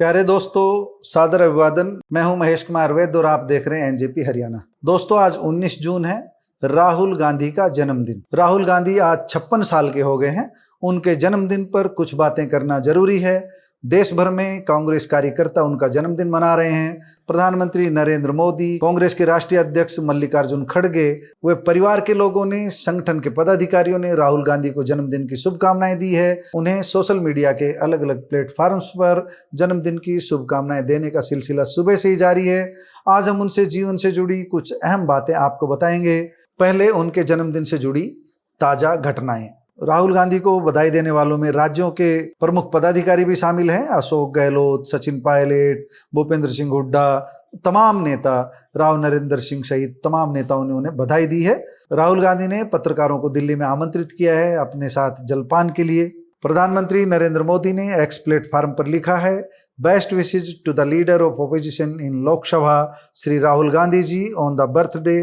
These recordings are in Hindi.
प्यारे दोस्तों, सादर अभिवादन। मैं हूं महेश कुमार वैद और आप देख रहे हैं एनजेपी हरियाणा। दोस्तों, आज 19 जून है, राहुल गांधी का जन्मदिन। राहुल गांधी आज 56 साल के हो गए हैं। उनके जन्मदिन पर कुछ बातें करना जरूरी है। देश भर में कांग्रेस कार्यकर्ता उनका जन्मदिन मना रहे हैं। प्रधानमंत्री नरेंद्र मोदी, कांग्रेस के राष्ट्रीय अध्यक्ष मल्लिकार्जुन खड़गे, वे परिवार के लोगों ने, संगठन के पदाधिकारियों ने राहुल गांधी को जन्मदिन की शुभकामनाएं दी है। उन्हें सोशल मीडिया के अलग अलग प्लेटफॉर्म्स पर जन्मदिन की शुभकामनाएं देने का सिलसिला सुबह से ही जारी है। आज हम उनसे जीवन से जुड़ी कुछ अहम बातें आपको बताएंगे। पहले उनके जन्मदिन से जुड़ी ताजा घटनाएं। राहुल गांधी को बधाई देने वालों में राज्यों के प्रमुख पदाधिकारी भी शामिल हैं। अशोक गहलोत, सचिन पायलट, भूपेंद्र सिंह हुड्डा, तमाम नेता, राव नरेंद्र सिंह सहित तमाम नेताओं ने उन्हें बधाई दी है। राहुल गांधी ने पत्रकारों को दिल्ली में आमंत्रित किया है अपने साथ जलपान के लिए। प्रधानमंत्री नरेंद्र मोदी ने एक्स प्लेटफॉर्म पर लिखा है, best wishes to the leader of opposition in Lok Sabha Shri Rahul Gandhi ji on the birthday,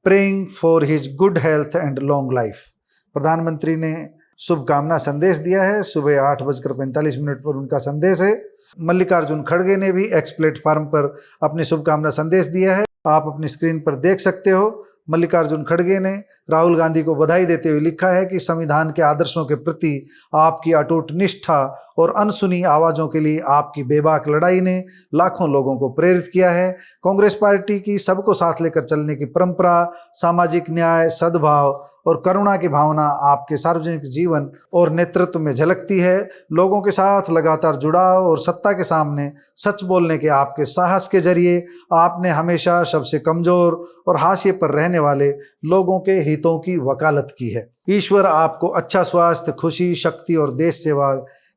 praying for his good health and long life. प्रधानमंत्री ने शुभकामना संदेश दिया है। सुबह 8:45 पर उनका संदेश है। मल्लिकार्जुन खड़गे ने भी एक्स प्लेटफॉर्म पर अपनी शुभकामना संदेश दिया है। आप अपनी स्क्रीन पर देख सकते हो। मल्लिकार्जुन खड़गे ने राहुल गांधी को बधाई देते हुए लिखा है कि संविधान के आदर्शों के प्रति आपकी अटूट निष्ठा और अनसुनी आवाजों के लिए आपकी बेबाक लड़ाई ने लाखों लोगों को प्रेरित किया है। कांग्रेस पार्टी की सबको साथ लेकर चलने की परंपरा, सामाजिक न्याय, सद्भाव और करुणा की भावना आपके सार्वजनिक जीवन और नेतृत्व में झलकती है। लोगों के साथ लगातार जुड़ाव और सत्ता के सामने सच बोलने के आपके साहस के जरिए आपने हमेशा सबसे कमजोर और हाशिए पर रहने वाले लोगों के हितों की वकालत की है। ईश्वर आपको अच्छा स्वास्थ्य, खुशी, शक्ति और देश सेवा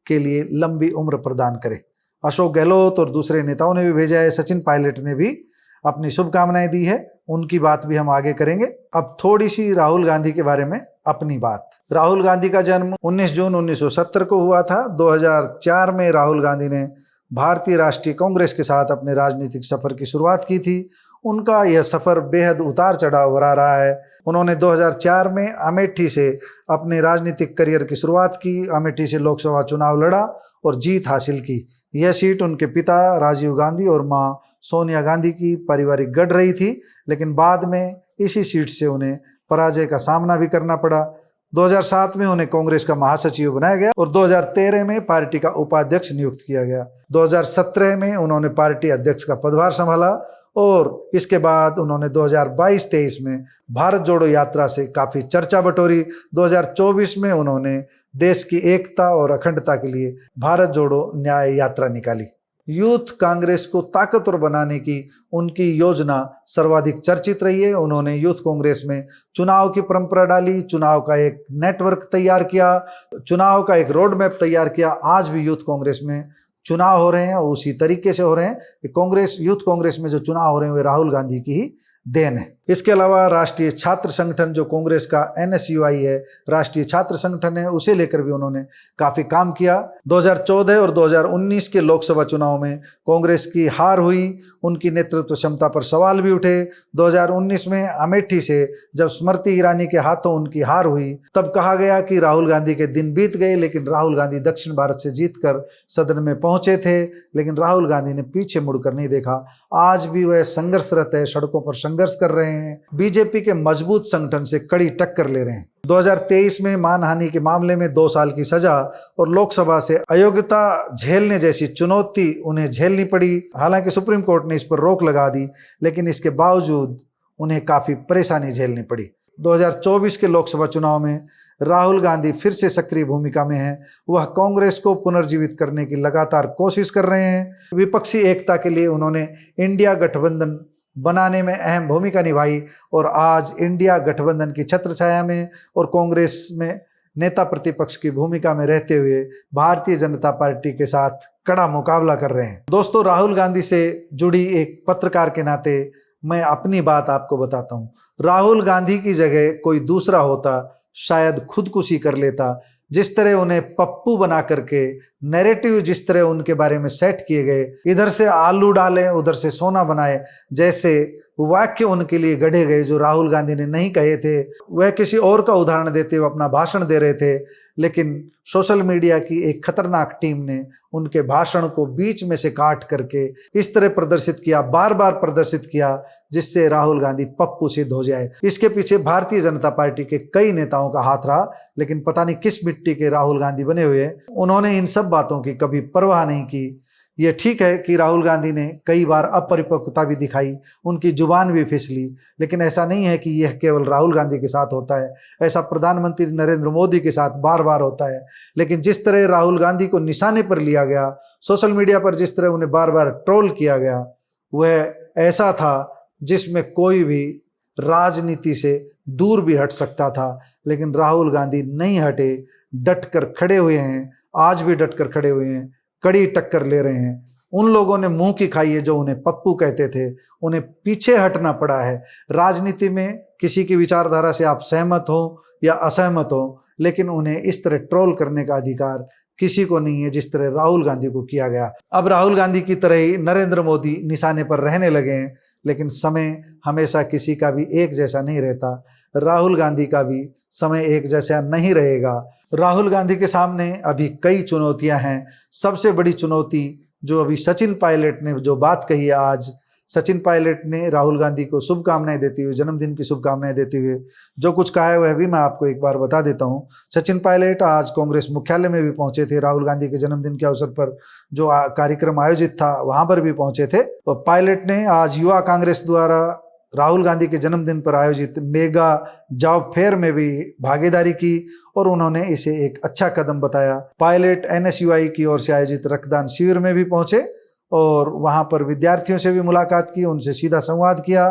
के लिए लंबी उम्र प्रदान करे। अशोक गहलोत और दूसरे नेताओं ने भी भेजा है। सचिन पायलट ने भी अपनी शुभकामनाएं दी है। उनकी बात भी हम आगे करेंगे। अब थोड़ी सी राहुल गांधी के बारे में अपनी बात। राहुल गांधी का जन्म 19 जून 1970 को हुआ था। 2004 में राहुल गांधी ने भारतीय राष्ट्रीय कांग्रेस के साथ अपने राजनीतिक सफर की शुरुआत की थी। उनका यह सफर बेहद उतार चढ़ाव भरा रहा है। उन्होंने 2004 में अमेठी से अपने राजनीतिक करियर की शुरुआत की। अमेठी से लोकसभा चुनाव लड़ा और जीत हासिल की। यह सीट उनके पिता राजीव गांधी और मां सोनिया गांधी की पारिवारिक गढ़ रही थी, लेकिन बाद में इसी सीट से उन्हें पराजय का सामना भी करना पड़ा। 2007 में उन्हें कांग्रेस का महासचिव बनाया गया और 2013 में पार्टी का उपाध्यक्ष नियुक्त किया गया। 2017 में उन्होंने पार्टी अध्यक्ष का पदभार संभाला और इसके बाद उन्होंने 2022-23 में भारत जोड़ो यात्रा से काफी चर्चा बटोरी। 2024 में उन्होंने देश की एकता और अखंडता के लिए भारत जोड़ो न्याय यात्रा निकाली। यूथ कांग्रेस को ताकतवर बनाने की उनकी योजना सर्वाधिक चर्चित रही है। उन्होंने यूथ कांग्रेस में चुनाव की परंपरा डाली, चुनाव का एक नेटवर्क तैयार किया, चुनाव का एक रोड मैप तैयार किया। आज भी यूथ कांग्रेस में चुनाव हो रहे हैं और उसी तरीके से हो रहे हैं कि कांग्रेस, यूथ कांग्रेस में जो चुनाव हो रहे हैं वे राहुल गांधी की ही देन है। इसके अलावा राष्ट्रीय छात्र संगठन जो कांग्रेस का NSUI है, राष्ट्रीय छात्र संगठन है, उसे लेकर भी उन्होंने काफी काम किया। 2014 और 2019 के लोकसभा चुनाव में कांग्रेस की हार हुई। उनकी नेतृत्व क्षमता पर सवाल भी उठे। 2019 में अमेठी से जब स्मृति ईरानी के हाथों उनकी हार हुई, तब कहा गया कि राहुल गांधी के दिन बीत गए, लेकिन राहुल गांधी दक्षिण भारत से जीतकर सदन में पहुंचे थे, लेकिन राहुल गांधी ने पीछे मुड़कर नहीं देखा। आज भी वह संघर्षरत है, सड़कों पर संघर्ष कर रहे हैं, बीजेपी के मजबूत संगठन से कड़ी टक्कर ले रहे हैं। 2023 में मानहानि के मामले में 2 साल की सजा और लोकसभा से अयोग्यता झेलने जैसी चुनौती उन्हें झेलनी पड़ी। हालांकि सुप्रीम कोर्ट ने इस पर रोक लगा दी, लेकिन इसके बावजूद उन्हें काफी परेशानी झेलनी पड़ी। 2024 के लोकसभा चुनाव में राहुल गांधी फिर से सक्रिय भूमिका में हैं। वह कांग्रेस को पुनर्जीवित करने की लगातार कोशिश कर रहे हैं। विपक्षी एकता के लिए उन्होंने इंडिया गठबंधन बनाने में अहम भूमिका निभाई और आज इंडिया गठबंधन की छत्रछाया में और कांग्रेस में नेता प्रतिपक्ष की भूमिका में रहते हुए भारतीय जनता पार्टी के साथ कड़ा मुकाबला कर रहे हैं। दोस्तों, राहुल गांधी से जुड़ी एक पत्रकार के नाते मैं अपनी बात आपको बताता हूँ। राहुल गांधी की जगह कोई दूसरा होता शायद खुदकुशी कर लेता। जिस तरह उन्हें पप्पू बना करके नैरेटिव जिस तरह उनके बारे में सेट किए गए, इधर से आलू डालें उधर से सोना बनाए, जैसे वाक्य उनके लिए गढ़े गए जो राहुल गांधी ने नहीं कहे थे। वह किसी और का उदाहरण देते हुए अपना भाषण दे रहे थे, लेकिन सोशल मीडिया की एक खतरनाक टीम ने उनके भाषण को बीच में से काट करके इस तरह प्रदर्शित किया, बार बार प्रदर्शित किया, जिससे राहुल गांधी पप्पू सिद्ध हो जाए। इसके पीछे भारतीय जनता पार्टी के कई नेताओं का हाथ रहा, लेकिन पता नहीं किस मिट्टी के राहुल गांधी बने हुए, उन्होंने इन सब बातों की कभी परवाह नहीं की। ये ठीक है कि राहुल गांधी ने कई बार अपरिपक्वता भी दिखाई, उनकी जुबान भी फिसली, लेकिन ऐसा नहीं है कि यह केवल राहुल गांधी के साथ होता है। ऐसा प्रधानमंत्री नरेंद्र मोदी के साथ बार बार होता है। लेकिन जिस तरह राहुल गांधी को निशाने पर लिया गया, सोशल मीडिया पर जिस तरह उन्हें बार बार ट्रोल किया गया, वह ऐसा था जिसमें कोई भी राजनीति से दूर भी हट सकता था, लेकिन राहुल गांधी नहीं हटे, डट कर खड़े हुए हैं, आज भी डट कर खड़े हुए हैं, कड़ी टक्कर ले रहे हैं। उन लोगों ने मुंह की खाई है जो उन्हें पप्पू कहते थे, उन्हें पीछे हटना पड़ा है। राजनीति में किसी की विचारधारा से आप सहमत हो या असहमत हो, लेकिन उन्हें इस तरह ट्रोल करने का अधिकार किसी को नहीं है जिस तरह राहुल गांधी को किया गया। अब राहुल गांधी की तरह ही नरेंद्र मोदी निशाने पर रहने लगे हैं, लेकिन समय हमेशा किसी का भी एक जैसा नहीं रहता। राहुल गांधी का भी समय एक जैसा नहीं रहेगा। राहुल गांधी के सामने अभी कई चुनौतियां हैं। सबसे बड़ी चुनौती जो अभी सचिन पायलट ने जो बात कही है, आज सचिन पायलट ने राहुल गांधी को शुभकामनाएं देते हुए, जन्मदिन की शुभकामनाएं देते हुए जो कुछ कहा है वह भी मैं आपको एक बार बता देता हूं। सचिन पायलट आज कांग्रेस मुख्यालय में भी पहुंचे थे, राहुल गांधी के जन्मदिन के अवसर पर जो कार्यक्रम आयोजित था वहां पर भी पहुंचे थे। और पायलट ने आज युवा कांग्रेस द्वारा राहुल गांधी के जन्मदिन पर आयोजित मेगा जॉब फेयर में भी भागीदारी की और उन्होंने इसे एक अच्छा कदम बताया। पायलट NSUI की ओर से आयोजित रक्तदान शिविर में भी पहुंचे और वहां पर विद्यार्थियों से भी मुलाकात की, उनसे सीधा संवाद किया।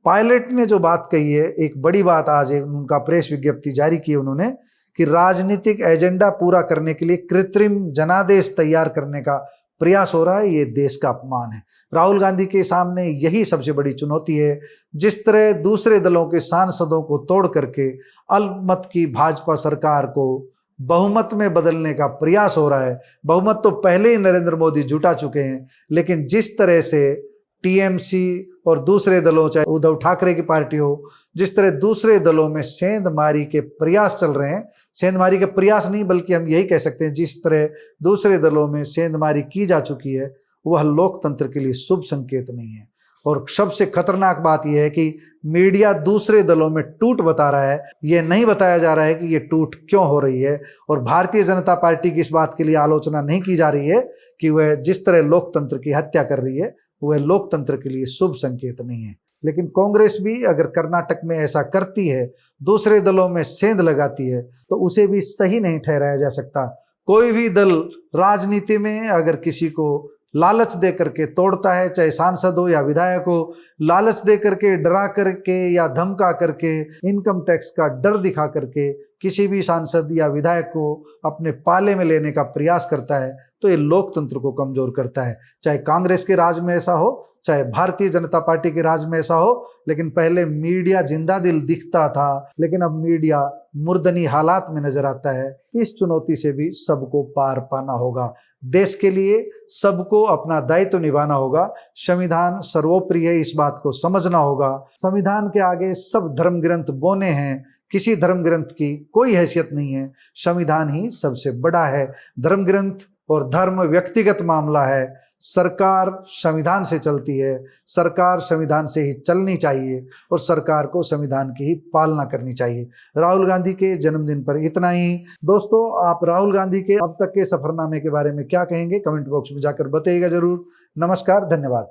पायलट ने जो बात कही है, एक बड़ी बात आज उनका प्रेस विज्ञप्ति जारी की उन्होंने कि राजनीतिक एजेंडा पूरा करने के लिए कृत्रिम जनादेश तैयार करने का प्रयास हो रहा है, ये देश का अपमान है। राहुल गांधी के सामने यही सबसे बड़ी चुनौती है। जिस तरह दूसरे दलों के सांसदों को तोड़ करके अल्पमत की भाजपा सरकार को बहुमत में बदलने का प्रयास हो रहा है, बहुमत तो पहले ही नरेंद्र मोदी जुटा चुके हैं, लेकिन जिस तरह से TMC और दूसरे दलों, चाहे उद्धव ठाकरे की पार्टी हो, जिस तरह दूसरे दलों में सेंधमारी के प्रयास चल रहे हैं, सेंधमारी के प्रयास नहीं बल्कि हम यही कह सकते हैं, जिस तरह दूसरे दलों में सेंधमारी की जा चुकी है, वह लोकतंत्र के लिए शुभ संकेत नहीं है। और सबसे खतरनाक बात यह है कि मीडिया दूसरे दलों में टूट बता रहा है, यह नहीं बताया जा रहा है कि यह टूट क्यों हो रही है। और भारतीय जनता पार्टी की इस बात के लिए आलोचना नहीं की जा रही है कि वह जिस तरह लोकतंत्र की हत्या कर रही है, वह लोकतंत्र के लिए शुभ संकेत नहीं है। लेकिन कांग्रेस भी अगर कर्नाटक में ऐसा करती है, दूसरे दलों में सेंध लगाती है, तो उसे भी सही नहीं ठहराया जा सकता। कोई भी दल राजनीति में अगर किसी को लालच दे करके तोड़ता है, चाहे सांसद हो या विधायक हो, लालच दे करके, डरा करके या धमका करके, इनकम टैक्स का डर दिखा करके किसी भी सांसद या विधायक को अपने पाले में लेने का प्रयास करता है, तो ये लोकतंत्र को कमजोर करता है। चाहे कांग्रेस के राज में ऐसा हो, चाहे भारतीय जनता पार्टी के राज में ऐसा हो। लेकिन पहले मीडिया जिंदा दिल दिखता था, लेकिन अब मीडिया मुर्दनी हालात में नजर आता है। इस चुनौती से भी सबको पार पाना होगा। देश के लिए सबको अपना दायित्व निभाना होगा। संविधान सर्वोपरि है, इस बात को समझना होगा। संविधान के आगे सब धर्म ग्रंथ बोने हैं, किसी धर्म ग्रंथ की कोई हैसियत नहीं है। संविधान ही सबसे बड़ा है। धर्म ग्रंथ और धर्म व्यक्तिगत मामला है। सरकार संविधान से चलती है, सरकार संविधान से ही चलनी चाहिए और सरकार को संविधान की ही पालना करनी चाहिए। राहुल गांधी के जन्मदिन पर इतना ही। दोस्तों, आप राहुल गांधी के अब तक के सफरनामे के बारे में क्या कहेंगे, कमेंट बॉक्स में जाकर बताइएगा जरूर। नमस्कार, धन्यवाद।